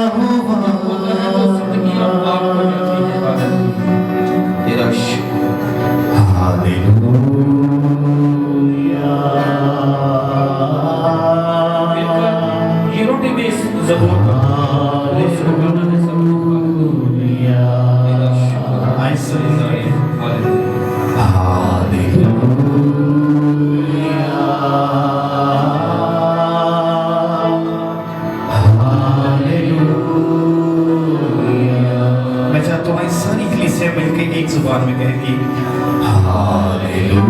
यहोवा तेरा शुक्र हालेलुया ये रोटी में इस ज़बूर का हालेलुया ऐसे मिलके एक जुबान में कहेगी हालेलुया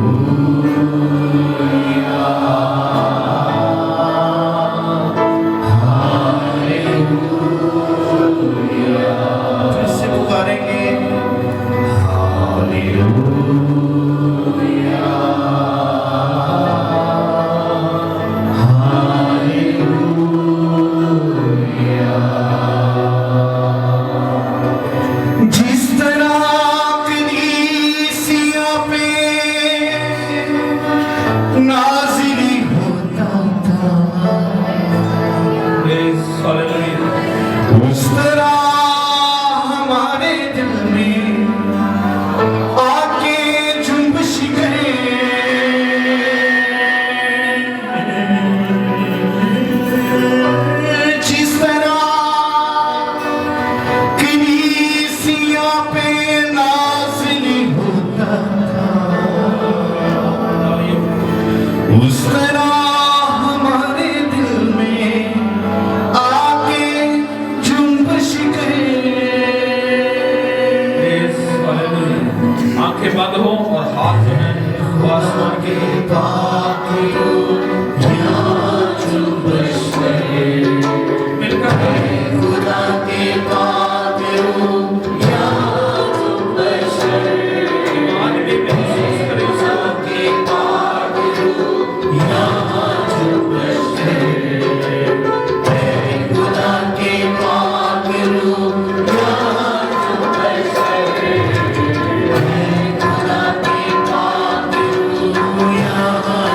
हालेलुया फिर से पुकारेंगे हालेलुया हालेलुया जिस तरह नाज़िरी होता था उस तरह हमारे दिल में आके जुम्बिश करे जिस तरह कलीसिया पे नाज़िरी होता था उस तरह हमारे दिल में आके जुम्बिश करे आंखें बंद हो और हाथ जो है वो आसमान के पाक हो यहाँ जुम्बिश करे मिलकर खुदा के पाक हो यहाँ जुम्बिश करे ईमान में महसूस करे खुदा के पाक हो यहाँ जुम्बिश करे खुदा के पाक हो यहाँ जुम्बिश करे खुदा के पाक हो यहाँ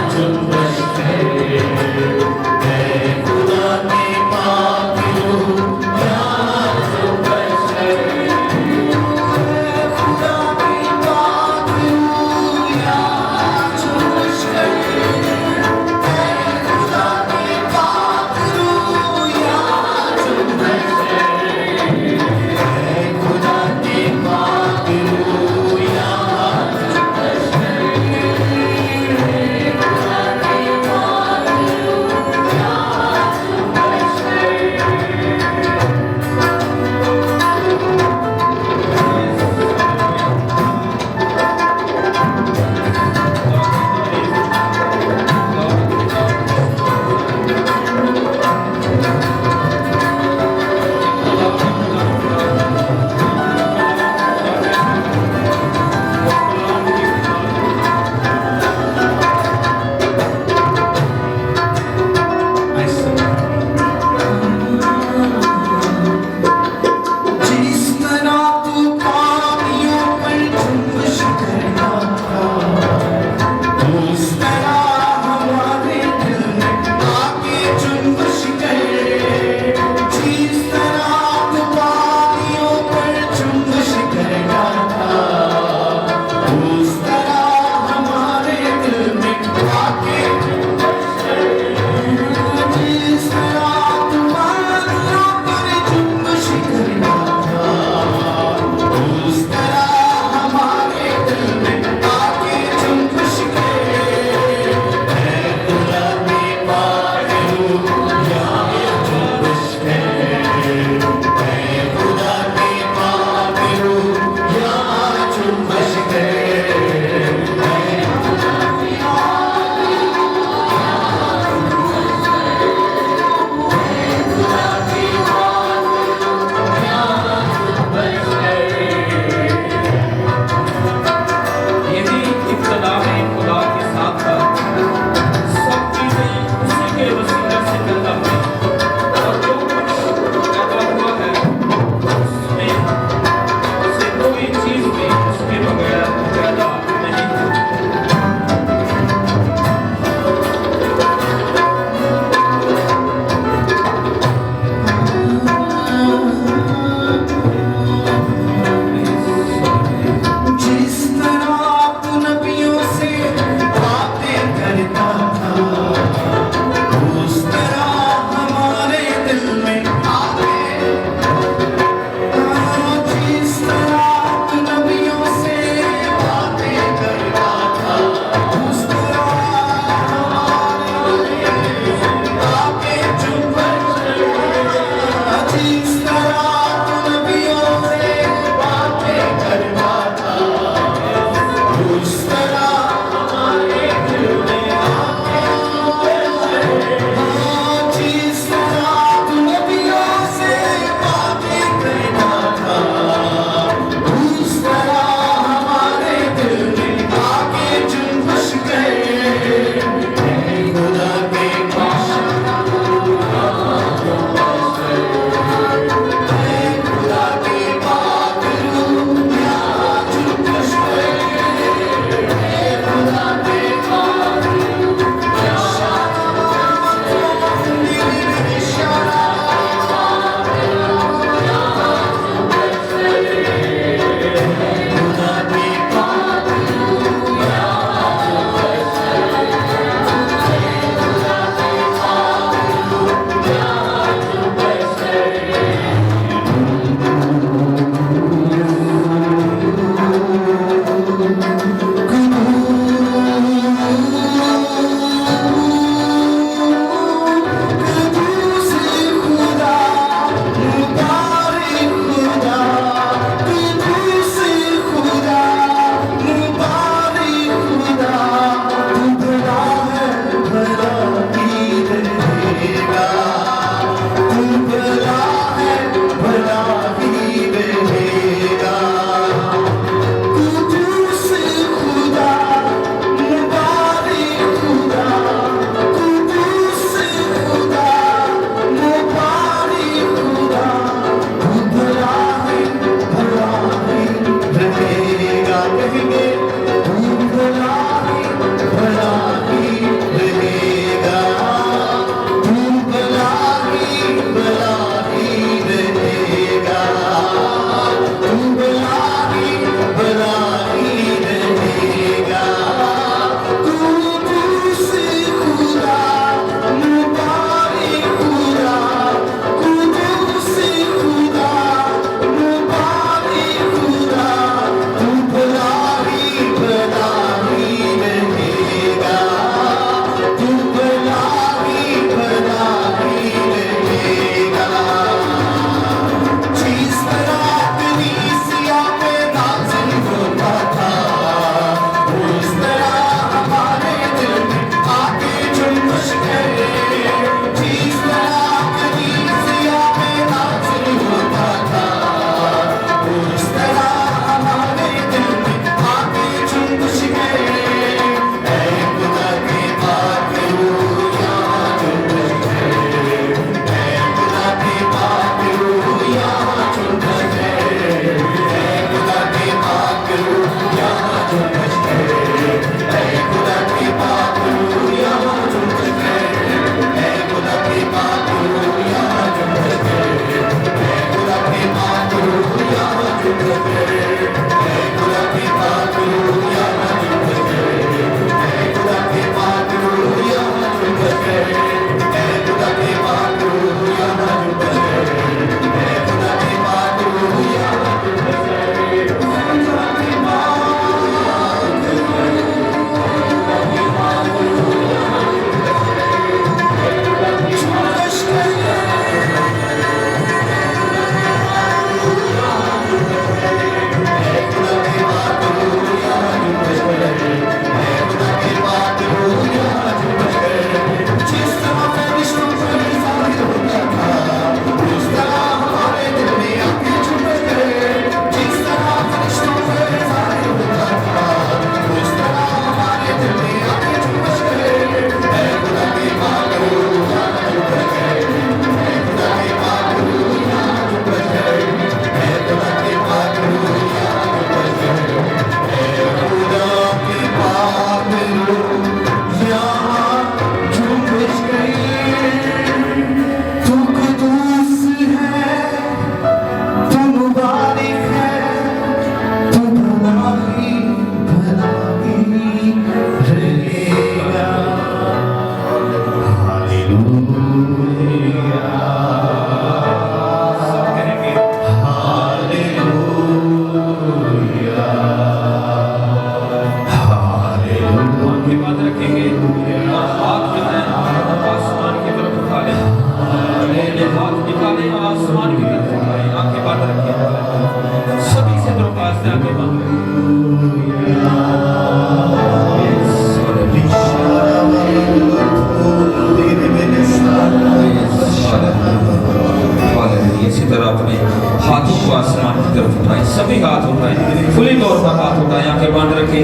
हाथों को आसमान की तरफ उठाएं, सभी हाथ उठाएं, खुले तौर पर हाथ उठाएं, आंखें बंद रखें।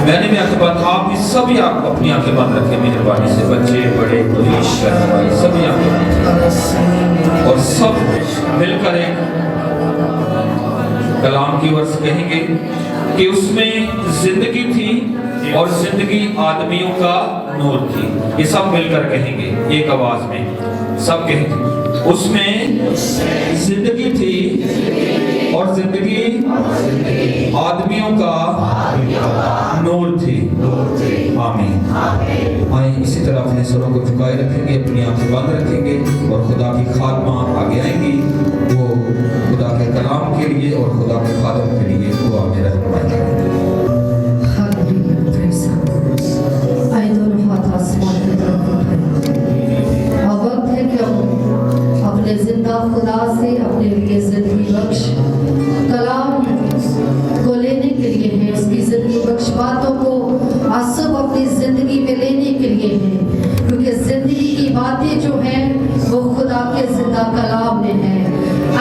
मैंने भी आंखें बंद, आप भी सभी आप अपनी आंखें बंद रखें मेहरबानी से, बच्चे बड़े पुलिस भाई सभी आंखें बंद, और सब मिलकर एक कलाम की वर्ष कहेंगे कि उसमें जिंदगी थी और जिंदगी आदमियों का नूर थी। ये सब मिलकर कहेंगे एक आवाज में, सब कहेंगे उसमें जिंदगी थी और जिंदगी आदमियों का नूर थी। आमीन। आए इसी तरह अपने सरों को झुकाए रखेंगे, अपनी आंखें बंद रखेंगे और खुदा की खादमा आगे आएंगी, वो खुदा के कलाम के लिए और खुदा के खादम के लिए दुआ में रहनुमाई करेंगे। आए दोनों हाथ आसमान की तरफ उठाएं। अब वक्त है कि हम अपने जिंदा खुदा से अपने लिए जिंदगी बख्श कलाम को लेने के लिए है, उसकी जिंदगी बख्श बातों को आज सब अपनी जिंदगी में लेने के लिए है, क्योंकि जिंदगी की बातें जो हैं वो खुदा के जिंदा कलाम में है।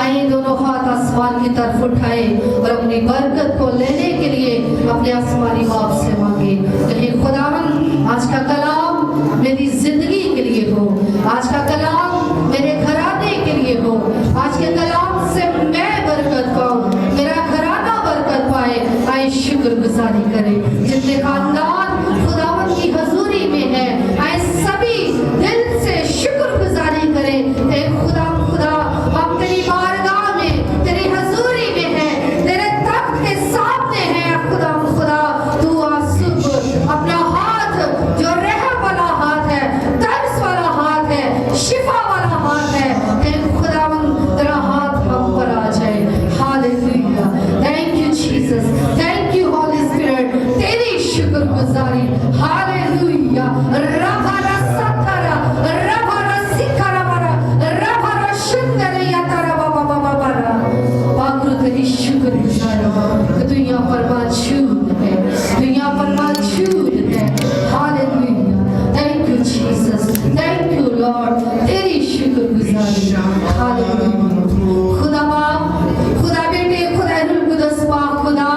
आइए दोनों हाथ आसमान की तरफ उठाए और अपनी बरकत को लेने के लिए अपने आसमानी बाप से मांगे। कहिए खुदावन आज का कलाम मेरी जिंदगी के लिए हो, आज का कलाम मेरे घराने के लिए हो, आज के कलाम से मैं बरकत पाऊं, मेरा घराना बरकत पाए। आए शुक्रगुजारी करें। जितने खानदान खुदावन की हजूरी में है, आए सभी दिल से शुक्रगुजारी करें। ए खुदा हम तेरी बारगाह में, तेरी हजूरी में है, तेरे तख्त के सामने है। खुदा तू आज सुबह अपना हाथ जो रहम वाला हाथ है, दर्द वाला हाथ है, शिफा वाला हाथ है, तेरा हाथ हम पर आ जाए। Hallelujah. Thank you Jesus, thank you Holi spirit, तेरी शुक्रगुजारी। हालेलुया। रभा रसतरा रभा रसिकरा रभा रशुंदरिया तरा बाबा बाबा बाबा पागुरु तेरी शुक्रगुजारी कि तू यहाँ पर मौजूद है, तू यहाँ पर मौजूद है। Hallelujah. Thank you Jesus, thank you Lord, तेरी शुक्रगुजारी। हालेलुया। खुदा बाप, खुदा बेटे, खुदा रूह कुदस पाक खुदा,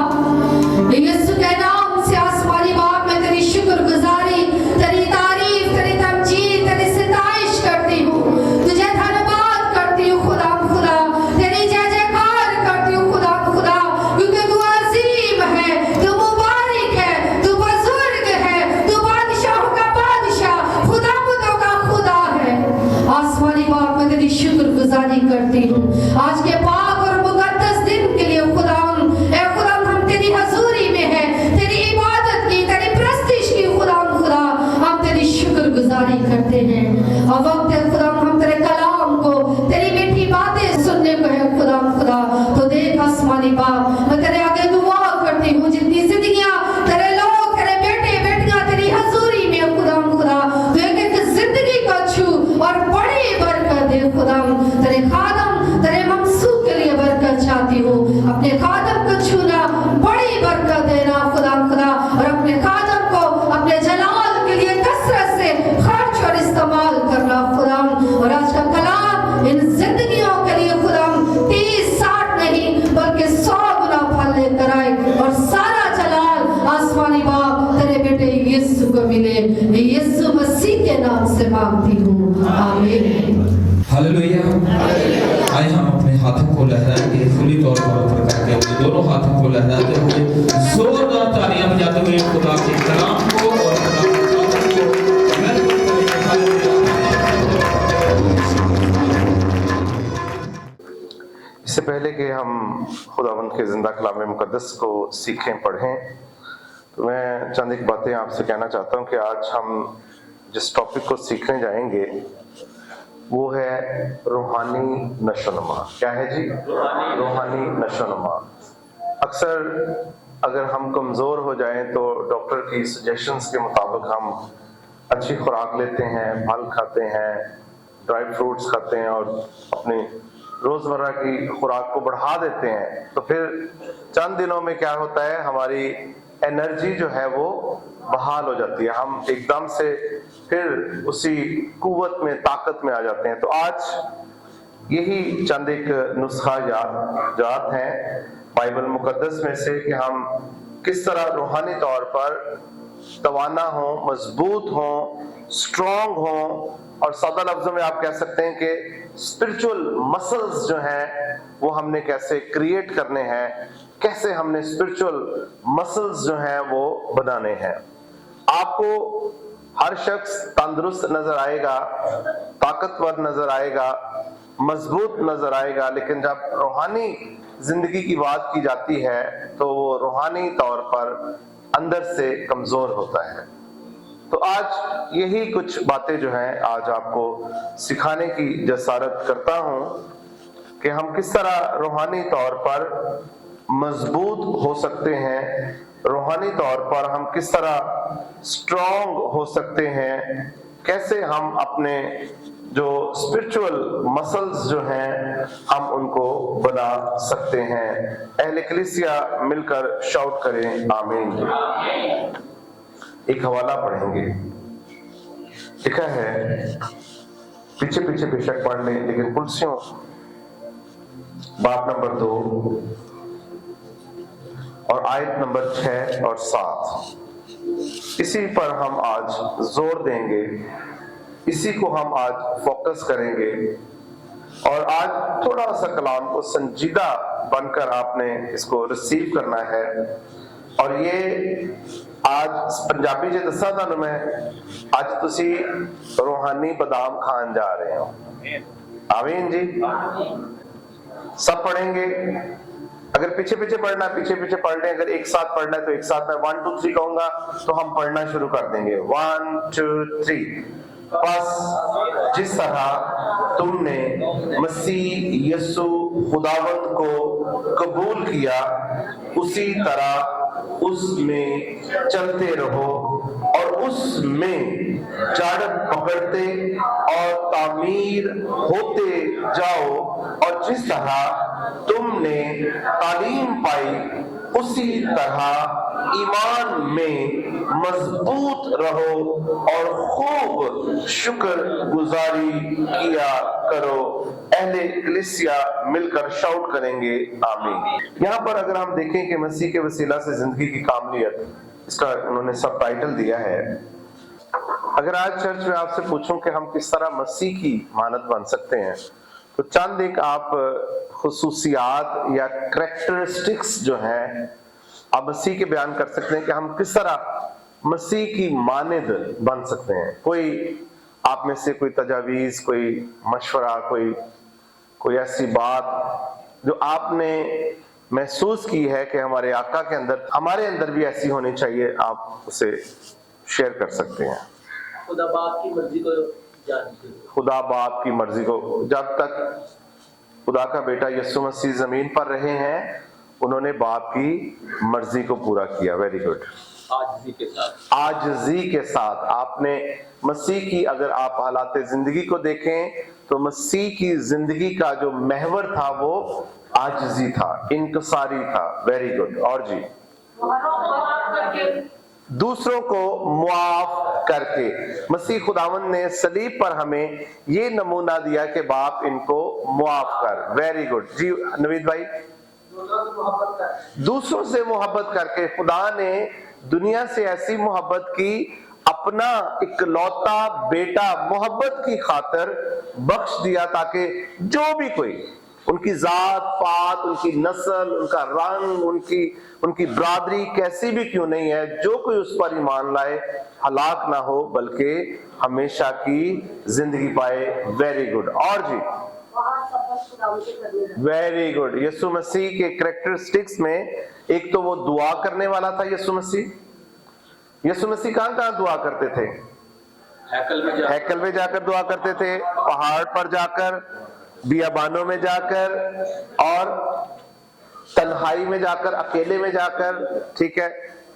यीशु के नाम से आसमानी बाप मैं तेरी शुक्रगुजारी, तेरी तारीफ, तेरी तमजीद, तेरी सिताइश करती हूँ, तुझे धन्यवाद करती हूँ खुदा, तेरी जय जयकार करती हूँ खुदा, क्योंकि तू अजीम है, तू मुबारक है, तू बुजुर्ग है, तू बादशाहों का बादशाह, खुदावंदों का खुदा है। आसमानी बाप मैं तेरी शुक्रगुजारी करती हूँ आज के पाक और मुकद्दस दिन के लिए। खुदा हम तेरी हजूरी में है, तेरी इबादत की, तेरी प्रस्तिश की। खुदा हम तेरी शुक्रगुजारी करते हैं। और वक्त है खुदा हम तेरे कलाम को, तेरी मीठी बातें सुनने को है खुदा। तो देख आसमानी बाप मैं तेरे आगे दुआ करती हूँ, जितनी जिंदगियां तेरे लोग, तेरे बेटे बेटियां तेरी हजूरी में खुदा तो एक जिंदगी को छू और बड़ी बरकत दे खुदा। तेरे खादम, तेरे मंसूब के लिए बरकत चाहती हूँ, अपने खादम को छूना, बड़ी बरकत देना खुदा, और अपने खादम को अपने जलाल के लिए कसरत से खर्च और इस्तेमाल करना खुदा। और आज का कलाम इन जिंदगियों के लिए खुदा 30-60 नहीं बल्कि 100 गुना फल लेकर आए, और सारा जलाल आसमानी बाप तेरे बेटे यीशु को मिले। यीशु मसीह के नाम से मांगती हूँ, आमीन। हालेलुया। आइए हम अपने हाथों को लहराएंगे, खुली तौर पर ऊपर करके अपने दोनों हाथों को लहराते हुए जोरदार तालियां बजाते हुए खुदा के कलाम को और खुदा के खादम को महसूस करेंगे। इससे पहले कि हम खुदावंद के जिंदा कलाम मुकद्दस को सीखें, पढ़ें, तो मैं चंद एक बातें आपसे कहना चाहता हूं कि आज हम जिस टॉपिक को सीखने जाएंगे वो है रूहानी नशोनुमा। क्या है जी? रूहानी नशोनुमा। अक्सर अगर हम कमज़ोर हो जाएं तो डॉक्टर की सजेशंस के मुताबिक हम अच्छी खुराक लेते हैं, फल खाते हैं, ड्राई फ्रूट्स खाते हैं और अपनी रोज़मर्रा की खुराक को बढ़ा देते हैं। तो फिर चंद दिनों में क्या होता है, हमारी एनर्जी जो है वो बहाल हो जाती है, हम एकदम से फिर उसी कुव्वत में, ताकत में आ जाते हैं। तो आज यही चंद एक नुस्खा जात हैं बाइबल मुकद्दस में से कि हम किस तरह रूहानी तौर पर तवाना हो, मजबूत हो, स्ट्रॉन्ग हो, और सादा लफ्जों में आप कह सकते हैं कि स्पिरिचुअल मसल्स जो हैं वो हमने कैसे क्रिएट करने हैं, कैसे हमने स्पिरिचुअल मसल्स जो हैं वो बनाने हैं। आपको हर शख्स तंदुरुस्त नजर आएगा, ताकतवर नजर आएगा, मजबूत नजर आएगा, लेकिन जब रूहानी जिंदगी की बात की जाती है तो वो रूहानी तौर पर अंदर से कमजोर होता है। तो आज यही कुछ बातें जो हैं आज आपको सिखाने की जसारत करता हूं कि हम किस तरह रूहानी तौर पर मजबूत हो सकते हैं, रूहानी तौर पर हम किस तरह स्ट्रॉन्ग हो सकते हैं, कैसे हम अपने जो स्पिरिचुअल मसल्स जो हैं हम उनको बना सकते हैं। अहले कलीसिया मिलकर शाउट करें आमीन। एक हवाला पढ़ेंगे, लिखा है, पीछे पीछे बेशक पढ़ लें, लेकिन कुलसियों बाब नंबर 2 और आयत नंबर 6 और 7, इसी पर हम आज जोर देंगे, इसी को हम आज फोकस करेंगे। और आज थोड़ा सा कलाम को संजीदा बनकर आपने इसको रिसीव करना है। और ये आज पंजाबी जे दसा तुहानू मैं, आज तुसी रूहानी बादाम खान जा रहे हो। आमीन जी। सब पढ़ेंगे, अगर पीछे पीछे पढ़ना है पीछे पीछे पढ़ लें, अगर एक साथ पढ़ना है तो एक साथ मैं 1 2 3 कहूंगा तो हम पढ़ना शुरू कर देंगे। 1 2 3। बस जिस तरह तुमने मसीह यसु खुदावंद को कबूल किया उसी तरह उसमें चलते रहो और उसमें जड़ पकड़ते और तामीर होते जाओ, और जिस तरह तुमने तालीम पाई उसी तरह ईमान में मजबूत रहो और खूब शुक्र गुजारी किया करो। अहले कलीसिया मिलकर शाउट करेंगे आमीन। यहाँ पर अगर हम देखें कि मसीह के वसीला से जिंदगी की कामलियत, इसका उन्होंने सब टाइटल दिया है। अगर आज चर्च में आपसे पूछूं कि हम किस तरह मसीह की मानद बन सकते हैं, तो चंद एक आप खुसूसियात या करैक्टरिस्टिक्स जो हैं आप मसीह के बयान कर सकते हैं कि हम किस तरह मसीह की मानद बन सकते हैं। कोई आप में से कोई तजावीज, कोई मशवरा, कोई ऐसी बात जो आपने महसूस की है कि हमारे आका के अंदर, हमारे अंदर भी ऐसी होनी चाहिए, आप उसे शेयर कर सकते हैं। खुदा बाप की मर्जी को जानते, खुदा बाप की मर्जी को, जब तक खुदा का बेटा यीशु मसीह जमीन पर रहे हैं उन्होंने बाप की मर्जी को पूरा किया। Very good. आजिज़ी के साथ आपने मसीह की, अगर आप हालात जिंदगी को देखें तो मसीह की जिंदगी का जो महवर था वो आजिज़ी था, इनकसारी था। Very good. और जी, दूसरों को मुआफ करके मसीह खुदावंद ने सलीब पर हमें ये नमूना दिया कि बाप इनको मुआफ कर। वेरी गुड जी नवीद भाई। दूसरों से मोहब्बत करके खुदा ने दुनिया से ऐसी मोहब्बत की, अपना इकलौता बेटा मोहब्बत की खातिर बख्श दिया ताकि जो भी कोई, उनकी जात पात, उनकी नस्ल, उनका रंग, उनकी बरादरी कैसी भी क्यों नहीं है, जो कोई उस पर ईमान लाए हलाक ना हो बल्कि हमेशा की जिंदगी पाए। Very good. और जी वेरी गुड। यीशु मसीह के कैरेक्टरिस्टिक्स में एक तो वो दुआ करने वाला था। यीशु मसीह कहां दुआ करते थे? हैकल में जाकर दुआ करते थे, पहाड़ पर जाकर, बियाबानों में जाकर और तन्हाई में जाकर, अकेले में जाकर। ठीक है,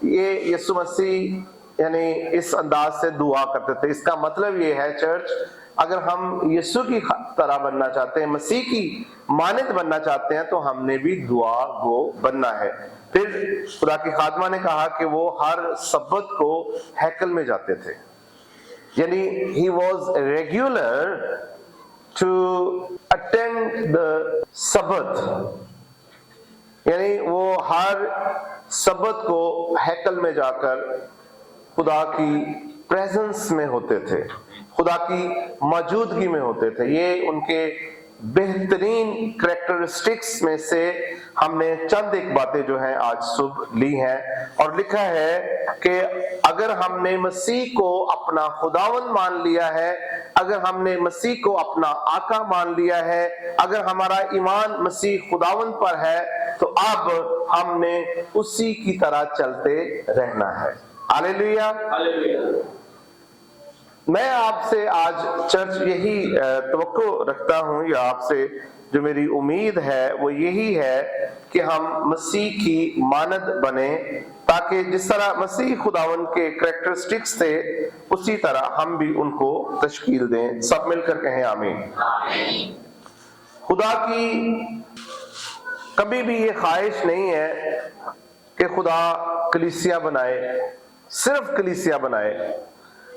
ये यीशु मसीह यानी इस अंदाज से दुआ करते थे। इसका मतलब ये है चर्च, अगर हम यीशु की तरह बनना चाहते हैं, मसीह की मानद बनना चाहते हैं, तो हमने भी दुआ गो बनना है। फिर खुदा की खादमा ने कहा कि वो हर सब्बत को हैकल में जाते थे, यानी he was regular to attend the Sabbath, यानी वो हर सबत को हैकल में जाकर खुदा की प्रेजेंस में होते थे, खुदा की मौजूदगी में होते थे। ये उनके बेहतरीन कैरेक्टरिस्टिक्स में से हमने चंद एक बातें जो हैं आज सुबह ली हैं। और लिखा है कि अगर हमने मसीह को अपना खुदावंद मान लिया है, अगर हमने मसीह को अपना आका मान लिया है, अगर हमारा ईमान मसीह खुदावंद पर है, तो अब हमने उसी की तरह चलते रहना है। Hallelujah, hallelujah. मैं आपसे आज चर्च यही तवक्को रखता हूं, या आपसे जो मेरी उम्मीद है वो यही है कि हम मसीह की मानद बने, ताकि जिस तरह मसीह खुदावन के कैरेक्टरिस्टिक्स थे उसी तरह हम भी उनको तशकील दें। सब मिलकर कहें आमीन। खुदा की कभी भी ये ख्वाहिश नहीं है कि खुदा कलीसिया बनाए, सिर्फ कलीसिया बनाए,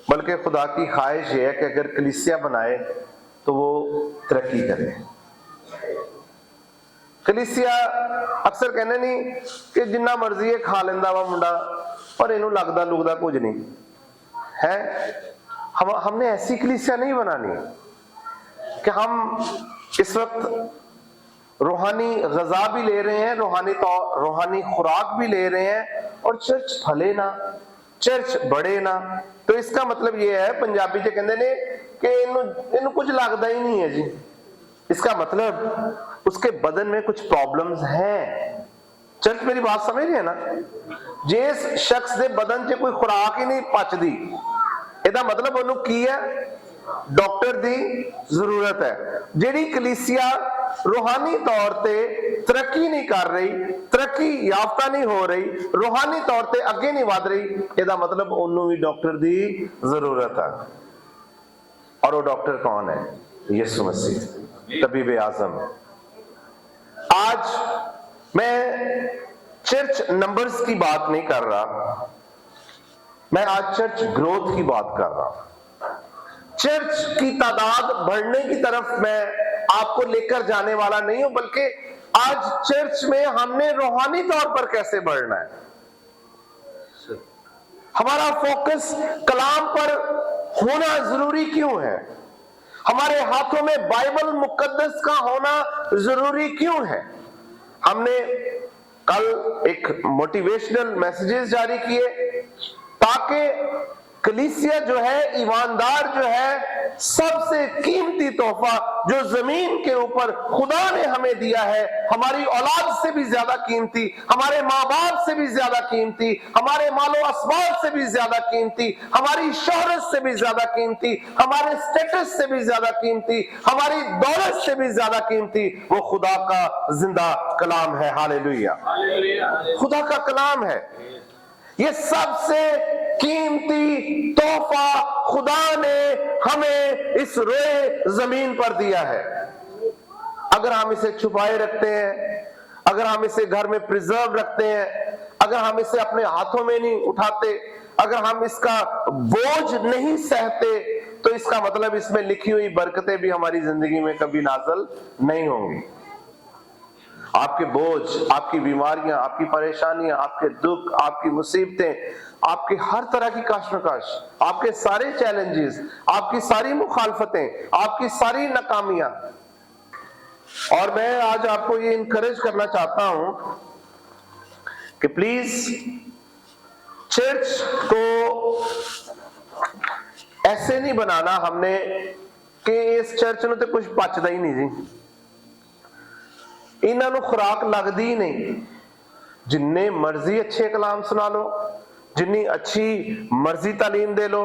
बल्कि खुदा की ख्वाहिश ये है कि अगर कलीसिया बनाए तो वो तरक्की करे। कलीसिया अक्सर कहने नहीं कि जिन्ना मर्जी है खा लेंदा वा मुंडा पर इनू लगदा लुगदा कुछ नहीं है। हमने ऐसी कलीसिया नहीं बनानी कि हम इस वक्त रूहानी ग़िज़ा भी ले रहे हैं, रूहानी खुराक भी ले रहे हैं, और चर्च फले ना, चर्च बढ़े ना। तो इसका मतलब ये है, पंजाबी च कहंदे ने कि इन्हू कुछ लगता ही नहीं है जी। इसका मतलब उसके बदन में कुछ प्रॉब्लम्स हैं। चर्च मेरी बात समझ रही है ना? जिस शख्स के बदन च कोई खुराक ही नहीं पचदी, ਇਹਦਾ मतलब ਉਹਨੂੰ ਕੀ है? डॉक्टर की जरूरत है। ਜਿਹੜੀ कलीसिया रूहानी तौर पे तरक्की नहीं कर रही, तरक्की याफ्ता नहीं हो रही, रूहानी तौर पे अगे नहीं बढ़ रही, ਇਹਦਾ मतलब ਉਹਨੂੰ भी डॉक्टर की जरूरत है। और वो डॉक्टर कौन है? यीशु मसीह, तबीब आजम। आज मैं चर्च नंबर्स की बात नहीं कर रहा, मैं आज चर्च ग्रोथ की बात कर रहा हूं। चर्च की तादाद बढ़ने की तरफ मैं आपको लेकर जाने वाला नहीं हूं, बल्कि आज चर्च में हमने रूहानी तौर पर कैसे बढ़ना है। हमारा फोकस कलाम पर होना जरूरी क्यों है? हमारे हाथों में बाइबल मुकद्दस का होना जरूरी क्यों है? हमने कल एक मोटिवेशनल मैसेजेस जारी किए ताकि कलीसिया जो है, ईमानदार जो है, सबसे कीमती तोहफा जो जमीन के ऊपर खुदा ने हमें दिया है, हमारी औलाद से भी ज्यादा कीमती, हमारे माँ बाप से भी ज्यादा कीमती, हमारे मालो असबाब से भी ज्यादा कीमती, हमारी शोहरत से भी ज्यादा कीमती, हमारे स्टेटस से भी ज्यादा कीमती, हमारी दौलत से भी ज्यादा कीमती वो खुदा का जिंदा कलाम है। हालेलुया, खुदा का कलाम है। ये सबसे कीमती तोहफा खुदा ने हमें इस रोए जमीन पर दिया है। अगर हम इसे छुपाए रखते हैं, अगर हम इसे घर में प्रिजर्व रखते हैं, अगर हम इसे अपने हाथों में नहीं उठाते, अगर हम इसका बोझ नहीं सहते, तो इसका मतलब इसमें लिखी हुई बरकतें भी हमारी जिंदगी में कभी नाज़िल नहीं होंगी। आपके बोझ, आपकी बीमारियां, आपकी परेशानियां, आपके दुख, आपकी मुसीबतें, आपकी हर तरह की कश्मकश, आपके सारे चैलेंजेस, आपकी सारी मुखालफतें, आपकी सारी नाकामियां। और मैं आज आपको ये इनकरेज करना चाहता हूं कि प्लीज चर्च को ऐसे नहीं बनाना हमने कि इस चर्च में तो कुछ पचदा ही नहीं जी, इन्हां नूं खुराक लगदी ही नहीं। जिन्ने मर्जी अच्छे कलाम सुना लो, जिन्नी अच्छी मर्जी तालीम दे लो,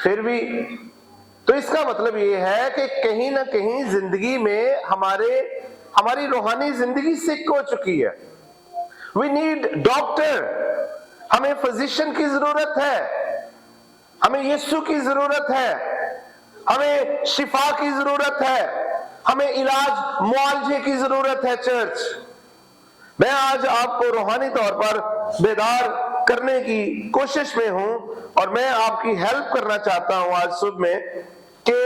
फिर भी तो इसका मतलब ये है कि कहीं ना कहीं जिंदगी में हमारी रूहानी जिंदगी सिक हो चुकी है। वी नीड डॉक्टर, हमें फिजिशियन की जरूरत है, हमें यीशु की जरूरत है, हमें शिफा की जरूरत है, हमें इलाज मुआवजे की जरूरत है। चर्च, मैं आज आपको रूहानी तौर पर बेदार करने की कोशिश में हूं और मैं आपकी हेल्प करना चाहता हूं आज सुबह में कि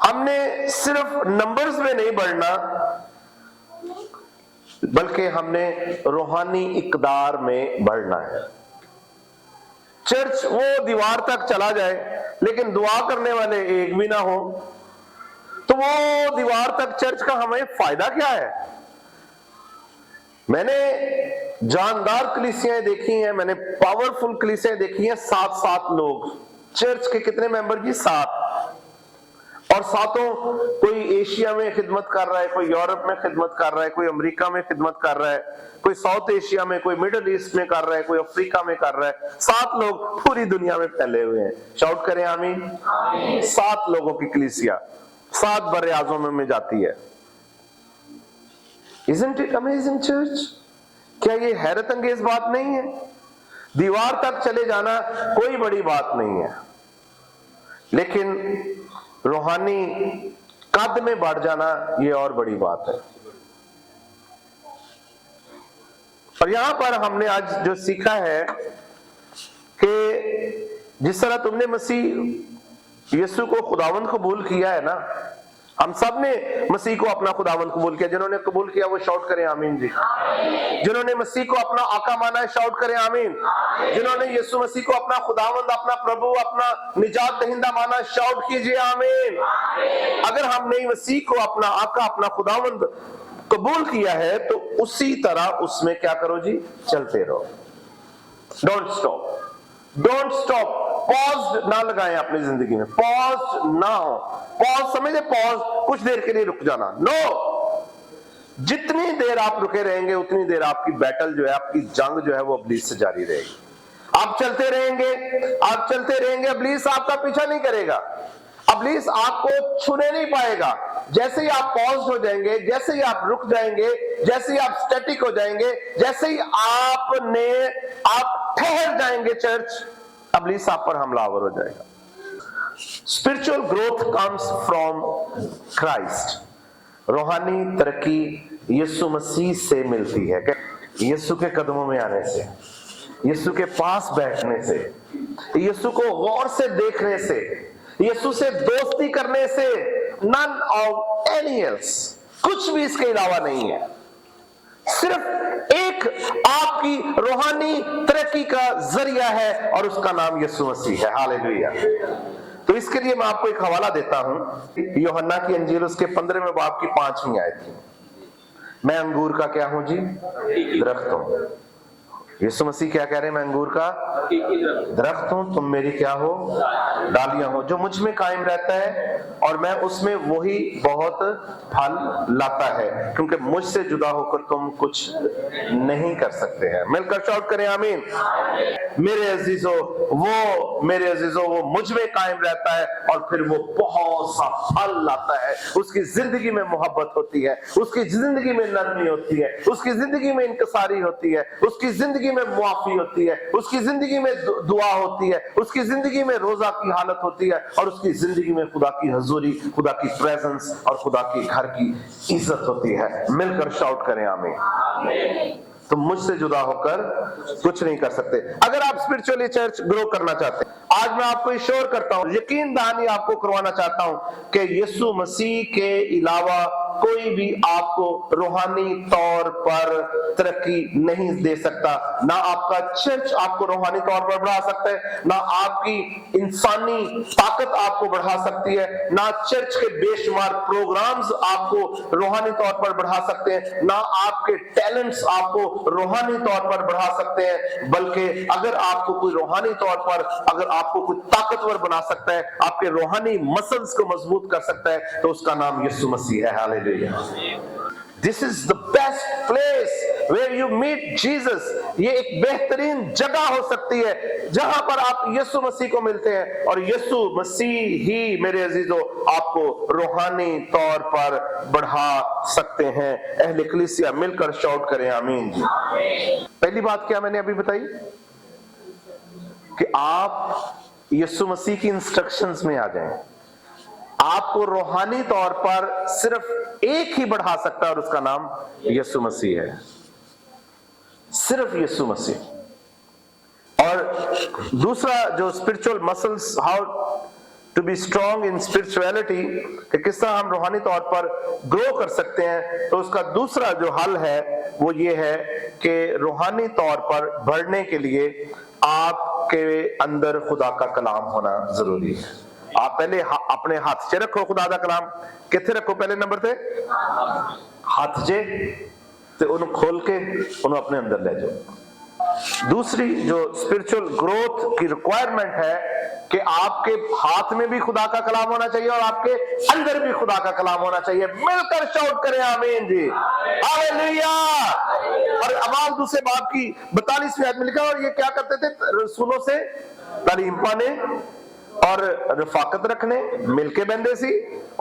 हमने सिर्फ नंबर्स में नहीं बढ़ना, बल्कि हमने रूहानी इकदार में बढ़ना है। चर्च वो दीवार तक चला जाए लेकिन दुआ करने वाले एक भी ना हो, तो वो दीवार तक चर्च का हमें फायदा क्या है? मैंने जानदार कलीसियाएं देखी हैं, मैंने पावरफुल कलीसियाएं देखी हैं, 7 लोग। चर्च के कितने मेंबर जी? 7। और 7 कोई एशिया में खिदमत कर रहा है, कोई यूरोप में खिदमत कर रहा है, कोई अमेरिका में खिदमत कर रहा है, कोई साउथ एशिया में, कोई मिडिल ईस्ट में कर रहा है, कोई अफ्रीका में कर रहा है। 7 लोग पूरी दुनिया में फैले हुए हैं। शाउट करें आमीन। 7 लोगों की कलीसिया 7 बड़े आज़मों में जाती है। Isn't it amazing church? क्या ये हैरत अंगेज बात नहीं है? दीवार तक चले जाना कोई बड़ी बात नहीं है, लेकिन रूहानी कद में बढ़ जाना ये और बड़ी बात है। और यहां पर हमने आज जो सीखा है कि जिस तरह तुमने मसीह यीशु को खुदावंद कबूल किया है ना, हम सब ने मसीह को अपना खुदावंद कबूल किया। जिन्होंने कबूल किया वो शाउट करें आमीन जी। जिन्होंने मसीह को अपना आका माना है शाउट करें आमीन। जिन्होंने यीशु मसीह को अपना खुदावंद, अपना प्रभु, अपना निजात दहिंदा माना है शाउट कीजिए आमीन। अगर हमने मसीह को अपना आका, अपना खुदावंद कबूल किया है तो उसी तरह उसमें क्या करो जी? चलते रहो। Don't stop, don't stop. Pause ना लगाएं अपनी जिंदगी में, पॉज ना हो। पॉज समझे? पॉज कुछ देर के लिए रुक जाना, नो। जितनी देर आप रुके रहेंगे उतनी देर आपकी बैटल जो है, आपकी जंग जो है वो इब्लीस से जारी रहेगी। आप चलते रहेंगे, आप चलते रहेंगे, इब्लीस आपका पीछा नहीं करेगा, इब्लीस आपको छूने नहीं पाएगा। जैसे ही आप पॉज हो जाएंगे, जैसे ही आप रुक जाएंगे, जैसे ही आप स्टैटिक हो जाएंगे, जैसे ही आप ठहर जाएंगे चर्च, इब्लीस आप पर हमलावर हो जाएगा। Spiritual growth comes from Christ. रूहानी तरक्की यीशु मसीह से मिलती है। यीशु के कदमों में आने से, यीशु के पास बैठने से, यीशु को गौर से देखने से, यीशु से दोस्ती करने से, none of any else, कुछ भी इसके अलावा नहीं है। सिर्फ एक आपकी रूहानी तरक्की का जरिया है और उसका नाम यीशु मसीह है। हालेलुया। तो इसके लिए मैं आपको एक हवाला देता हूं, यूहन्ना की इंजील उसके 15वें बाब की 5वीं आयत थी। मैं अंगूर का क्या हूं जी? दरख्त हूं। यीशु मसीह क्या कह रहे हैं? मैं अंगूर का दरख्त हूं, तुम मेरी क्या हो? डालियां हो। जो मुझ में कायम रहता है और मैं उसमें, वही बहुत फल लाता है, क्योंकि मुझसे जुदा होकर तुम कुछ नहीं कर सकते हैं। मिलकर शाउट करें आमीन। मेरे अजीजों, वो मुझ में कायम रहता है और फिर वो बहुत सा फल लाता है। उसकी जिंदगी में मोहब्बत होती है, उसकी जिंदगी में नरमी होती है, उसकी जिंदगी में इंकसारी होती है, उसकी जिंदगी में मुआफी होती है, उसकी जिंदगी में दुआ होती है, उसकी जिंदगी में रोजा की हालत होती है, और उसकी जिंदगी में खुदा की हजूरी, खुदा की प्रेजेंस और खुदा की घर की इज्जत होती है। मिलकर शाउट करें आमीन। तुम मुझसे जुदा होकर कुछ नहीं कर सकते। अगर आप स्पिरिचुअली चर्च ग्रो करना चाहते हैं, आज मैं आपको इश्योर करता हूं, यकीन दहानी आपको करवाना चाहता हूं कि यीशु मसीह के अलावा कोई भी आपको रूहानी तौर पर तरक्की नहीं दे सकता। ना आपका चर्च आपको रूहानी तौर पर बढ़ा सकता है, ना आपकी इंसानी ताकत आपको बढ़ा सकती है, ना चर्च के बेशुमार प्रोग्राम्स आपको रूहानी तौर पर बढ़ा सकते हैं, ना आपके टैलेंट्स आपको रूहानी तौर पर बढ़ा सकते हैं। बल्कि अगर आपको कोई रूहानी तौर पर, अगर आपको कोई ताकतवर बना सकता है, आपके रूहानी मसल्स को मजबूत कर सकता है, तो उसका नाम यीशु मसीह है। Hallelujah. This is the best place where you meet Jesus. ये एक बेहतरीन जगह हो सकती है जहां पर आप यीशु मसीह को मिलते हैं, और यीशु मसीह ही मेरे अजीजों आपको रूहानी तौर पर बढ़ा सकते हैं। अहले कलीसिया मिलकर शाउट करें आमीन जी। पहली बात क्या मैंने अभी बताई कि आप यीशु मसीह की इंस्ट्रक्शंस में आ जाएं। आपको रूहानी तौर पर सिर्फ एक ही बढ़ा सकता है और उसका नाम यीशु मसीह है। सिर्फ यीशु मसीह। और दूसरा जो spiritual muscles, how to be strong in spirituality, कि किस तरह हम रूहानी तौर पर ग्रो कर सकते हैं, तो उसका दूसरा जो हल है वो ये है कि रूहानी तौर पर बढ़ने के लिए आपके अंदर खुदा का कलाम होना जरूरी है। आप पहले अपने हाथ से रखो खुदा का कलाम, कितने रखो पहले नंबर पे हाथ से, तो उन्हें खोल के उन्हें अपने अंदर ले जाओ। दूसरी जो स्पिरिचुअल ग्रोथ की रिक्वायरमेंट है कि आपके हाथ में भी खुदा का कलाम होना चाहिए और आपके अंदर भी खुदा का कलाम होना चाहिए। मिलकर शाउट करें आमीन जी, हालेलुया। और अमाल दूसरे बाब की 42वीं आयत में लिखा, और ये क्या करते थे, रसूलों से तालीम पाने और रफाकत रखने, मिलके बंदे सी,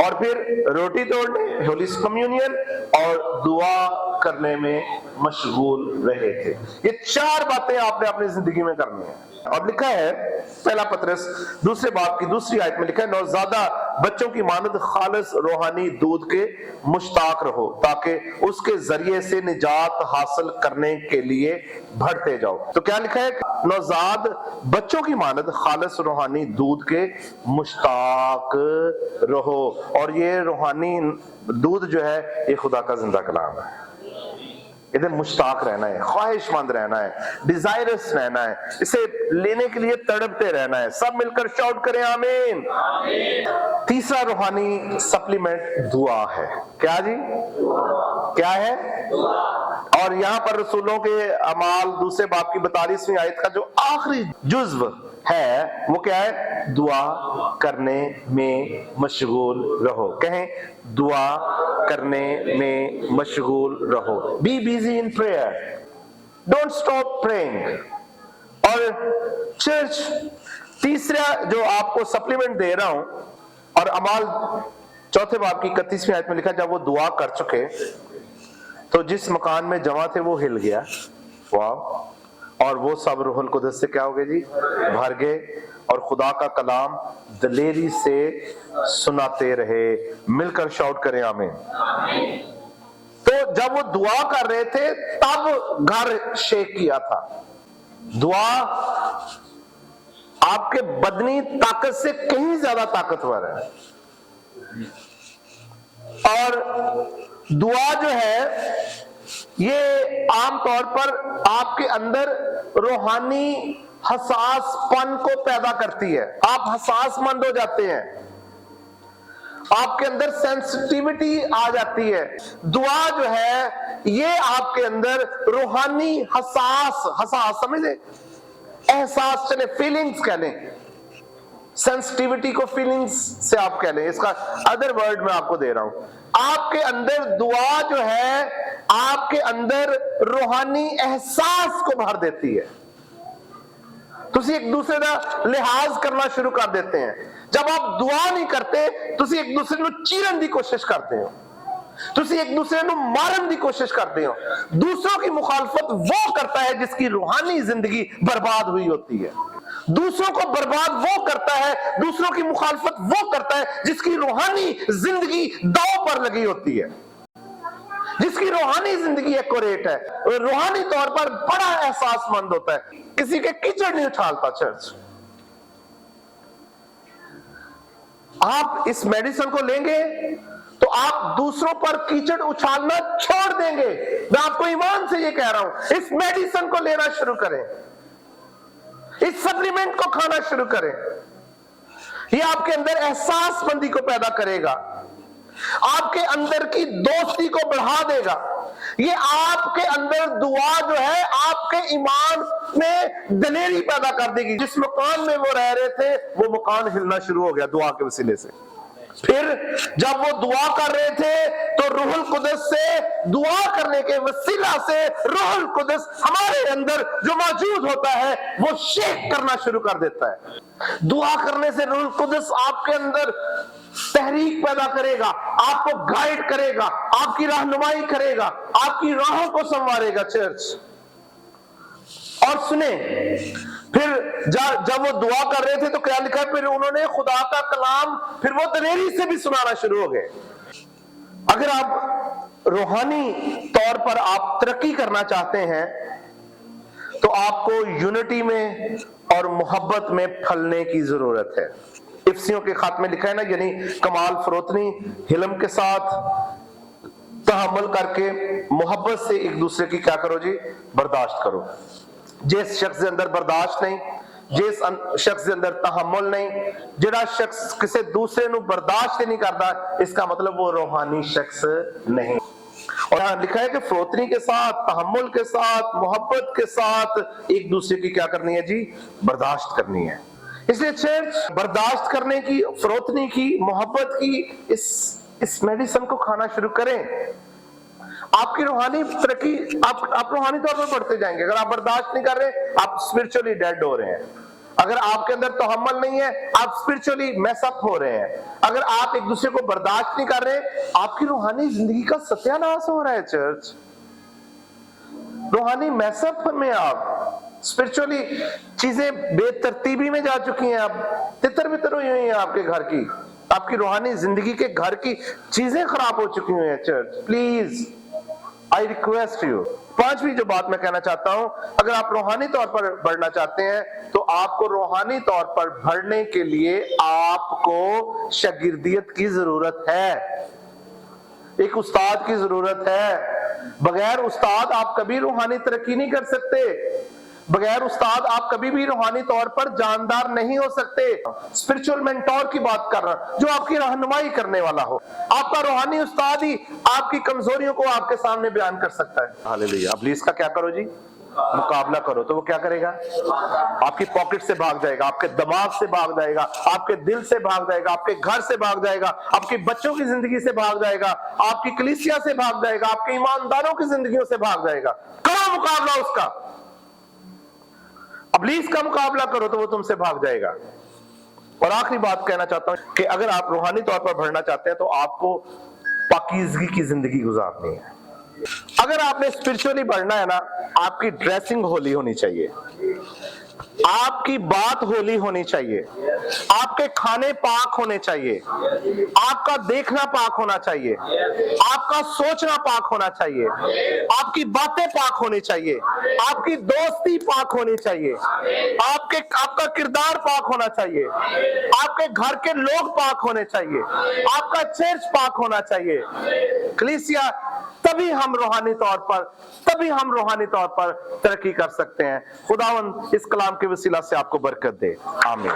और फिर रोटी तोड़ने, होली कम्युनियन, और दुआ करने में मशगूल रहे थे। ये 4 बातें आपने अपनी जिंदगी में करनी है। और लिखा है पहला पतरस दूसरे बाब की 2री आयत में लिखा है, नौज़ादा बच्चों की मानद खालिस रूहानी दूध के मुश्ताक रहो, ताकि उसके जरिए से निजात हासिल करने के लिए बढ़ते जाओ। तो क्या लिखा है, नौज़ाद बच्चों की मानद खालिस रूहानी दूध के मुश्ताक रहो। और ये रूहानी दूध जो है ये खुदा का जिंदा कलाम है। इधर मुश्ताक रहना है, ख्वाहिशमंद रहना है, डिजायरस रहना है, इसे लेने के लिए तड़पते रहना है। सब मिलकर शाउट करें आमीन। तीसरा रूहानी सप्लीमेंट दुआ है। क्या जी, क्या है? और यहाँ पर रसूलों के अमाल दूसरे बाब की 42वीं आयत का जो आखिरी जुज्व है वो क्या है, दुआ करने में मशगूल रहो। कहें, दुआ करने में मशगूल रहो। Be busy in prayer, don't stop praying. और चर्च तीसरा जो आपको सप्लीमेंट दे रहा हूं, और अमाल चौथे बाब की 31वीं आयत में लिखा, जब वो दुआ कर चुके तो जिस मकान में जमा थे वो हिल गया, वाह, और वो सब रूहुल कुदस से क्या हो गए जी, भर गए, और खुदा का कलाम दलेरी से सुनाते रहे। मिलकर शाउट करें आमीन। तो जब वो दुआ कर रहे थे तब घर शेक किया था। दुआ आपके बदनी ताकत से कहीं ज्यादा ताकतवर है। और दुआ जो है ये आमतौर पर आपके अंदर रूहानी हसासपन को पैदा करती है। आप हसासमंद हो जाते हैं, आपके अंदर सेंसिटिविटी आ जाती है। दुआ जो है ये आपके अंदर रूहानी हसास समझे, एहसास चले, फीलिंग्स कह लें, सेंसिटिविटी को फीलिंग्स से आप कह लें, इसका अदर वर्ड मैं आपको दे रहा हूं। आपके अंदर दुआ जो है आपके अंदर रूहानी एहसास को भर देती है। तुसी एक दूसरे का लिहाज करना शुरू कर देते हैं। जब आप दुआ नहीं करते तुसी एक दूसरे को चीरन की कोशिश करते हो, तुसी एक दूसरे को मारन की कोशिश करते हो। दूसरों की मुखालफत वो करता है जिसकी रूहानी जिंदगी बर्बाद हुई होती है। दूसरों को बर्बाद वो करता है, दूसरों की मुखालफत वो करता है जिसकी रूहानी जिंदगी दांव पर लगी होती है, जिसकी रूहानी जिंदगी एक्यूरेट है, रूहानी तौर पर बड़ा एहसासमंद होता है। किसी के कीचड़ नहीं उछालता चर्च। आप इस मेडिसिन को लेंगे तो आप दूसरों पर कीचड़ उछालना छोड़ देंगे। मैं आपको ईमान से ये कह रहा हूं, इस मेडिसिन को लेना शुरू करें, इस सप्लीमेंट को खाना शुरू करें। ये आपके अंदर एहसासमंदी को पैदा करेगा, आपके अंदर की दोस्ती को बढ़ा देगा। ये आपके अंदर दुआ जो है आपके ईमान में दलेरी पैदा कर देगी। जिस मकान में वो रह रहे थे वो मकान हिलना शुरू हो गया दुआ के वसीले से। फिर जब वो दुआ कर रहे थे तो रूहुल कुदस से, दुआ करने के वसीला से रूहुल कुदस हमारे अंदर जो मौजूद होता है वो शेक करना शुरू कर देता है। दुआ करने से रूहुल कुदस आपके अंदर तहरीक पैदा करेगा, आपको गाइड करेगा, आपकी रहनुमाई करेगा, आपकी राहों को संवारेगा चर्च। और सुने, फिर जब वो दुआ कर रहे थे तो क्या लिखा है, फिर उन्होंने खुदा का कलाम फिर वो दलेरी से भी सुनाना शुरू हो गए। अगर आप रूहानी तौर पर आप तरक्की करना चाहते हैं तो आपको यूनिटी में और मोहब्बत में फलने की जरूरत है। इफ्सियों के खात में लिखा है ना, यानी कमाल फरोतनी हिलम के साथ तहम्मुल करके मोहब्बत से एक दूसरे की क्या करो जी, बर्दाश्त करो। जिस शख्स के अंदर बर्दाश्त नहीं, जिस शख्स के अंदर तहम्मुल नहीं, जिहड़ा शख्स किसी दूसरे नू बर्दाश्त ही नहीं करता, इसका मतलब वो रूहानी शख्स नहीं। और यहाँ लिखा है कि फरोतनी के साथ, तहम्मुल के साथ, मोहब्बत के साथ एक दूसरे की क्या करनी है जी, बर्दाश्त करनी है। इसलिए चर्च बर्दाश्त करने की, फरोतनी की, मोहब्बत की इस मेडिसिन को खाना शुरू करें। आपकी रूहानी तरक्की, आप रूहानी तौर पर बढ़ते जाएंगे। अगर आप बर्दाश्त नहीं कर रहे, आप स्पिरिचुअली डेड हो रहे हैं। अगर आपके अंदर तहम्मुल नहीं है, आप स्पिरिचुअली मैसअप हो रहे हैं। अगर आप एक दूसरे को बर्दाश्त नहीं कर रहे, आपकी रूहानी जिंदगी का सत्यानाश हो रहा है। चर्च रूहानी मैसअप में आप स्पिरिचुअली चीजें बेतरतीबी में जा चुकी हैं। आप तितर बितर हुई हैं आपके घर की, आपकी रूहानी जिंदगी के घर की चीजें खराब हो चुकी हुई हैं। Church please, I request you. पांचवी जो बात मैं कहना चाहता हूं, अगर आप रूहानी तौर पर बढ़ना चाहते हैं तो आपको रूहानी तौर पर बढ़ने के लिए आपको शागिर्दियत की जरूरत है, एक उस्ताद की जरूरत है। बगैर उस्ताद आप कभी रूहानी तरक्की नहीं कर सकते। बगैर उस्ताद आप कभी भी रूहानी तौर पर जानदार नहीं हो सकते। स्पिरिचुअल मेंटोर की बात कर रहा हूं, जो आपकी रहनुमाई करने वाला हो। आपका रूहानी उस्ताद ही आपकी कमजोरियों को आपके सामने बयान कर सकता है। हालेलुया। इब्लीस का क्या करो जी, मुकाबला करो। तो वो क्या करेगा, आपकी पॉकेट से भाग जाएगा, आपके दिमाग से भाग जाएगा, आपके दिल से भाग जाएगा, आपके घर से भाग जाएगा, आपके बच्चों की जिंदगी से भाग जाएगा, आपकी कलीसिया से भाग जाएगा, आपके ईमानदारों की जिंदगियों से भाग जाएगा। करो मुकाबला उसका, इब्लीस का मुकाबला करो तो वो तुमसे भाग जाएगा। और आखिरी बात कहना चाहता हूं कि अगर आप रूहानी तौर पर बढ़ना चाहते हैं तो आपको पाकीज़गी की जिंदगी गुजारनी है। अगर आपने स्पिरिचुअली बढ़ना है ना, आपकी ड्रेसिंग होली होनी चाहिए, आपकी बात होली होनी चाहिए, आपके खाने पाक होने चाहिए, आपका देखना पाक होना चाहिए, आपका सोचना पाक होना चाहिए, आपकी बातें पाक होनी चाहिए, आपकी दोस्ती पाक होनी चाहिए, आपका किरदार पाक होना चाहिए, आपके घर के लोग पाक होने चाहिए, आपका चर्च पाक होना चाहिए, कलीसिया। तभी हम रूहानी तौर पर तरक्की कर सकते हैं। खुदावंद इस कलाम के वसीला से आपको बरकत दे। आमीन।